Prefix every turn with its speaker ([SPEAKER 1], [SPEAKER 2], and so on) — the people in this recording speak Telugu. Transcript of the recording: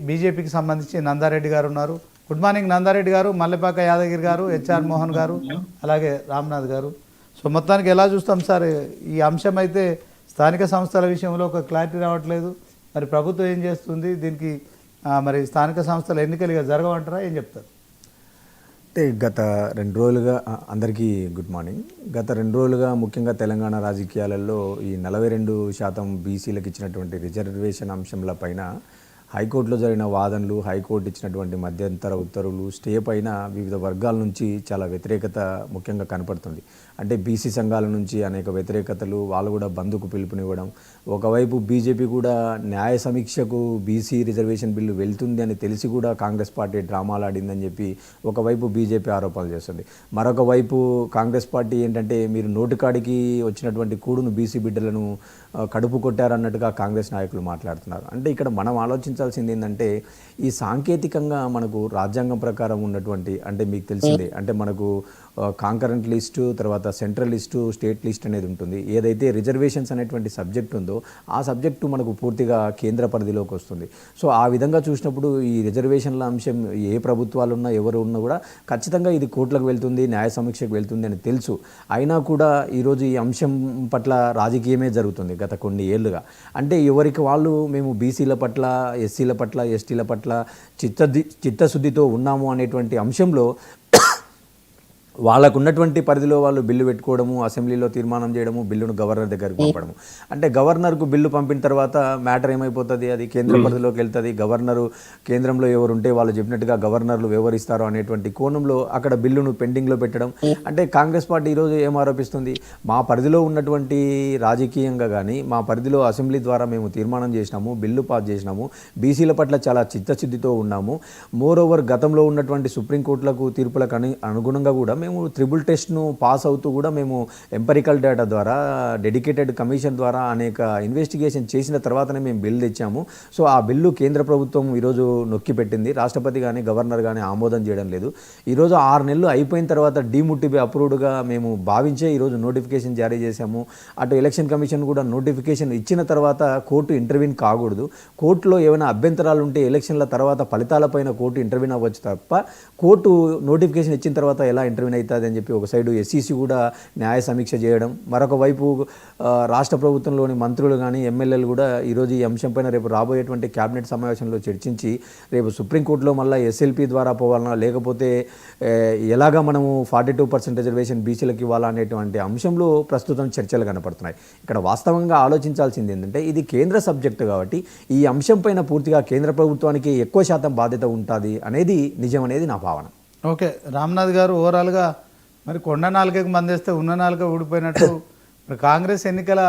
[SPEAKER 1] బీజేపీకి సంబంధించి నందారెడ్డి గారు ఉన్నారు. గుడ్ మార్నింగ్ నందారెడ్డి గారు, మల్లెపాక యాదగిరి గారు, హెచ్ఆర్ మోహన్ గారు, అలాగే రామ్నాథ్ గారు. సో మొత్తానికి ఎలా చూస్తాం సార్ ఈ అంశం? అయితే స్థానిక సంస్థల విషయంలో ఒక క్లారిటీ రావట్లేదు. మరి ప్రభుత్వం ఏం చేస్తుంది దీనికి? మరి స్థానిక సంస్థల ఎన్నికలు ఇక జరగవంటారా, ఏం చెప్తారు?
[SPEAKER 2] అంటే గత 2 రోజులుగా అందరికీ గుడ్ మార్నింగ్. గత 2 రోజులుగా ముఖ్యంగా తెలంగాణ రాజకీయాలలో ఈ 42% బీసీలకు ఇచ్చినటువంటి రిజర్వేషన్ అంశంల పైన హైకోర్టులో జరిగిన వాదనలు, హైకోర్టు ఇచ్చినటువంటి మధ్యంతర ఉత్తర్వులు, స్టే పైన వివిధ వర్గాల నుంచి చాలా వ్యతిరేకత ముఖ్యంగా కనపడుతుంది. అంటే బీసీ సంఘాల నుంచి అనేక వ్యతిరేకతలు, వాళ్ళు కూడా బంద్కు పిలుపునివ్వడం. ఒకవైపు బీజేపీ కూడా న్యాయ సమీక్షకు బీసీ రిజర్వేషన్ బిల్లు వెళ్తుంది అని తెలిసి కూడా కాంగ్రెస్ పార్టీ డ్రామాలు ఆడిందని చెప్పి ఒకవైపు బీజేపీ ఆరోపణలు చేస్తుంది. మరొక వైపు కాంగ్రెస్ పార్టీ ఏంటంటే మీరు నోటికాడికి వచ్చినటువంటి కూడును బీసీ బిడ్డలను కడుపు కొట్టారన్నట్టుగా కాంగ్రెస్ నాయకులు మాట్లాడుతున్నారు. అంటే ఇక్కడ మనం ఆలోచించాల్సింది ఏంటంటే ఈ సాంకేతికంగా మనకు రాజ్యాంగం ప్రకారం ఉన్నటువంటి, అంటే మీకు తెలిసిందే, అంటే మనకు కాంకరెంట్ లిస్టు, తర్వాత సెంట్రల్ లిస్టు, స్టేట్ లిస్ట్ అనేది ఉంటుంది. ఏదైతే రిజర్వేషన్స్ అనేటువంటి సబ్జెక్ట్ ఉందో ఆ సబ్జెక్టు మనకు పూర్తిగా కేంద్ర పరిధిలోకి వస్తుంది. సో ఆ విధంగా చూసినప్పుడు ఈ రిజర్వేషన్ల అంశం ఏ ప్రభుత్వాలు ఉన్నా ఎవరు ఉన్నా కూడా ఖచ్చితంగా ఇది కోర్టులకు వెళ్తుంది, న్యాయ సమీక్షకు వెళ్తుంది అని తెలుసు. అయినా కూడా ఈరోజు ఈ అంశం పట్ల రాజకీయమే జరుగుతుంది గత కొన్ని ఏళ్ళుగా. అంటే ఎవరికి వాళ్ళు మేము బీసీల పట్ల, ఎస్సీల పట్ల, ఎస్టీల పట్ల చిత్తశుద్ధితో ఉన్నాము అనేటువంటి అంశంలో వాళ్ళకు ఉన్నటువంటి పరిధిలో వాళ్ళు బిల్లు పెట్టుకోవడము, అసెంబ్లీలో తీర్మానం చేయడము, బిల్లును గవర్నర్ దగ్గరికి పంపడము. అంటే గవర్నర్కు బిల్లు పంపిన తర్వాత మ్యాటర్ ఏమైపోతుంది, అది కేంద్ర పరిధిలోకి వెళ్తుంది. గవర్నరు కేంద్రంలో ఎవరు ఉంటే వాళ్ళు చెప్పినట్టుగా గవర్నర్లు వ్యవహరిస్తారు అనేటువంటి కోణంలో అక్కడ బిల్లును పెండింగ్లో పెట్టడం. అంటే కాంగ్రెస్ పార్టీ ఈరోజు ఏం ఆరోపిస్తుంది, మా పరిధిలో ఉన్నటువంటి రాజకీయంగా కానీ మా పరిధిలో అసెంబ్లీ ద్వారా మేము తీర్మానం చేసినాము, బిల్లు పాస్ చేసినాము, బీసీల పట్ల చాలా చిత్తశుద్ధితో ఉన్నాము. మోర్ ఓవర్ గతంలో ఉన్నటువంటి సుప్రీంకోర్టులకు తీర్పులకు అనుగుణంగా కూడా మేము ట్రిబుల్ టెస్ట్ను పాస్ అవుతూ కూడా మేము ఎంపరికల్ డేటా ద్వారా, డెడికేటెడ్ కమిషన్ ద్వారా అనేక ఇన్వెస్టిగేషన్ చేసిన తర్వాతనే మేము బిల్లు తెచ్చాము. సో ఆ బిల్లు కేంద్ర ప్రభుత్వం ఈరోజు నొక్కి పెట్టింది. రాష్ట్రపతి కానీ గవర్నర్ కానీ ఆమోదం చేయడం లేదు. ఈరోజు 6 నెలలు అయిపోయిన తర్వాత డీముట్టిబి అప్రూవ్డ్గా మేము భావించే ఈరోజు నోటిఫికేషన్ జారీ చేశాము. అటు ఎలక్షన్ కమిషన్ కూడా నోటిఫికేషన్ ఇచ్చిన తర్వాత కోర్టు ఇంటర్వ్యూన్ కాకూడదు. కోర్టులో ఏమైనా అభ్యంతరాలు ఉంటే ఎలక్షన్ల తర్వాత ఫలితాలపైన కోర్టు ఇంటర్వ్యూన్ అవ్వచ్చు తప్ప కోర్టు నోటిఫికేషన్ ఇచ్చిన తర్వాత ఎలా ఇంటర్వ్యూన్ అవుతుంది అని చెప్పి ఒక సైడు ఎస్సీసీ కూడా న్యాయ సమీక్ష చేయడం, మరొక వైపు రాష్ట్ర ప్రభుత్వంలోని మంత్రులు కానీ ఎమ్మెల్యేలు కూడా ఈరోజు ఈ అంశంపైన రేపు రాబోయేటువంటి క్యాబినెట్ సమావేశంలో చర్చించి రేపు సుప్రీంకోర్టులో మళ్ళీ ఎస్ఎల్పీ ద్వారా పోవాలన్నా లేకపోతే ఎలాగా మనము 42% రిజర్వేషన్ బీసీలకు ఇవ్వాలా అనేటువంటి అంశంలో ప్రస్తుతం చర్చలు కనపడుతున్నాయి. ఇక్కడ వాస్తవంగా ఆలోచించాల్సింది ఏంటంటే ఇది కేంద్ర సబ్జెక్టు కాబట్టి ఈ అంశంపైన పూర్తిగా కేంద్ర ప్రభుత్వానికి ఎక్కువ శాతం బాధ్యత ఉంటుంది అనేది నిజం అనేది నా భావన.
[SPEAKER 1] ఓకే రామ్నాథ్ గారు, ఓవరాల్గా మరి కొండ నాలుకకి మందేస్తే ఉన్న నాలుక ఊడిపోయినట్టు మరి కాంగ్రెస్ ఎన్నికల